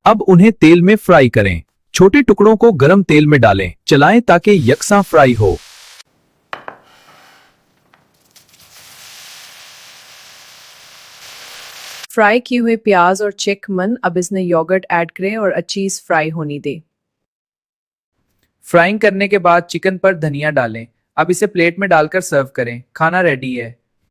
अब उन्हें तेल में फ्राई करें। छोटे टुकड़ों को गरम तेल में डालें, चलाएं ताकि यकसा फ्राई हो। फ्राई किए हुए प्याज और चिकन, अब इसमें योगर्ट ऐड करें और अच्छी फ्राई होनी दें। फ्राइंग करने के बाद चिकन पर धनिया डालें। अब इसे प्लेट में डालकर सर्व करें। खाना रेडी है।